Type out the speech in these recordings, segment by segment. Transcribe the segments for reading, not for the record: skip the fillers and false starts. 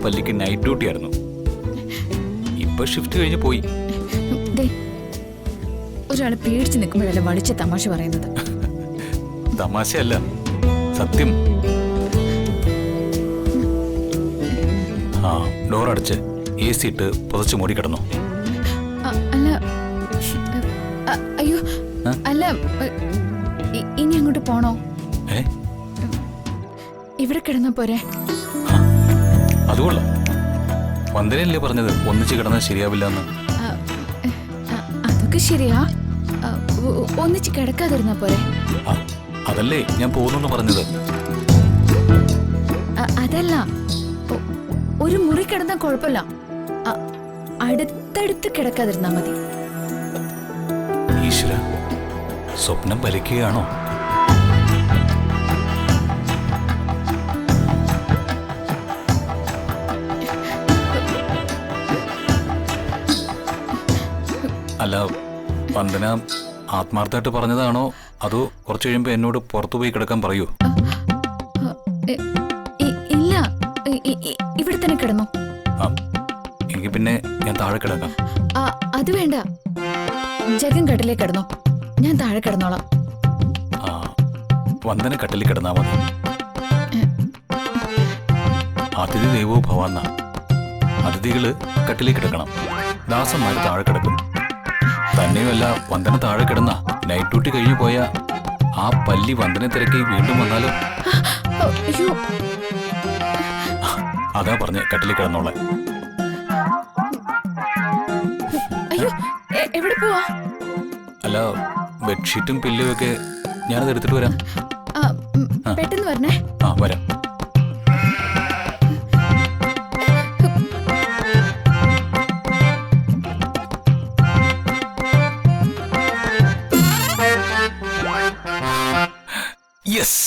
പല്ലിക്ക് night duty ആയിരുന്നു. ഇപ്പൊ shift കഴിഞ്ഞ് പോയി. ഒരാളെ പേടിച്ച് നിൽക്കുമ്പോഴല്ലേ വടിച്ച തമാശ പറയുന്നത്. തമാശയല്ല, സത്യം. ആ, ഡോർ അടച്ച് AC ഇട്ട് പുതച്ച് മൂടി കിടന്നു. അല്ല, അയ്യോ അല്ല, ഇനി അങ്ങോട്ട് പോണോ? ഇവിടെ കിടന്ന പോരെ? അതുകൊള്ളാം. വന്ദനയല്ലേ പറഞ്ഞത് ഒന്നിച്ച് കിടന്നാൽ ശരിയാവില്ല എന്ന്. അതൊക്കെ ശരിയാ, ഒന്നിച്ച് കിടക്കാതിരുന്ന പോരെ? അതല്ലേ ഞാൻ പോകുന്നു പറഞ്ഞത്. അതല്ല, ഒരു മുറി കിടന്നാൽ കുഴപ്പമില്ല, അടുത്തടുത്ത് കിടക്കാതിരുന്നാ മതി. ഈശ്വര, സ്വപ്നം ഫലിക്കുകയാണോ? അല്ല, വന്ദന ആത്മാർത്ഥമായിട്ട് പറഞ്ഞതാണോ അതോ കുറച്ച് കഴിയുമ്പോ എന്നോട് പുറത്തു പോയി കിടക്കാൻ പറയൂ? ഇല്ല, ഇവിടെ തന്നെ കിടന്നു. എങ്കിൽ പിന്നെ ഞാൻ താഴെ കിടക്കാം. അത് വേണ്ട, ജഗൻ കട്ടിലേ കിടന്നു, ഞാൻ താഴെ കിടന്നോളാം. വന്ദന കട്ടിലിൽ കിടന്നാ മതി. അതിഥി ദേവോ ഭവാന്ന. അതിഥികള് കട്ടിലിൽ കിടക്കണം, ദാസന്മാര് താഴെ കിടക്കും. തന്നെയുമല്ല, വന്ദന താഴെ കിടന്ന നൈറ്റ് ഡ്യൂട്ടി കഴിഞ്ഞു പോയ ആ പല്ലി വന്ദനെ തിരക്കി വീണ്ടും വന്നാലോ? അതാ പറഞ്ഞ കട്ടിലിൽ കിടന്നോളെ. എവിടെ പോവാ? അല്ല, ബെഡ്ഷീറ്റും പില്ലും ഒക്കെ ഞാനത് എടുത്തിട്ട് വരാം. പെട്ടെന്ന് വരണേ. വരാം. യെസ്.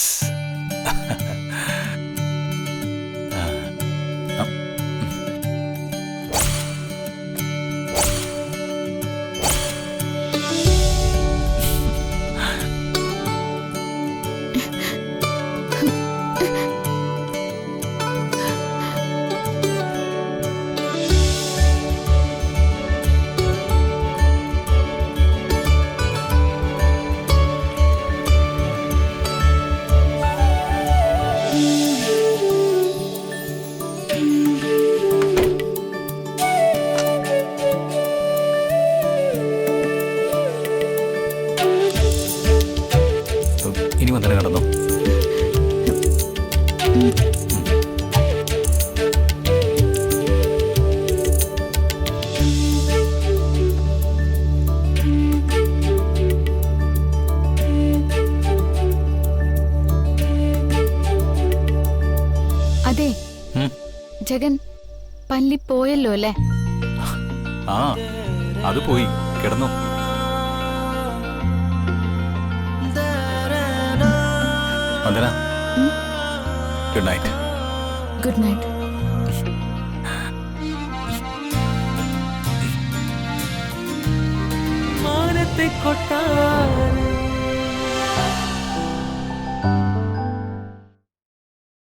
ഇനി വന്ദന കിടന്നു. അതെ, ജഗൻ പല്ലി പോയല്ലോ അല്ലേ? അത് പോയി കിടന്നു. Vandana, good night. Good night. മാനത്തെ കൊട്ടാ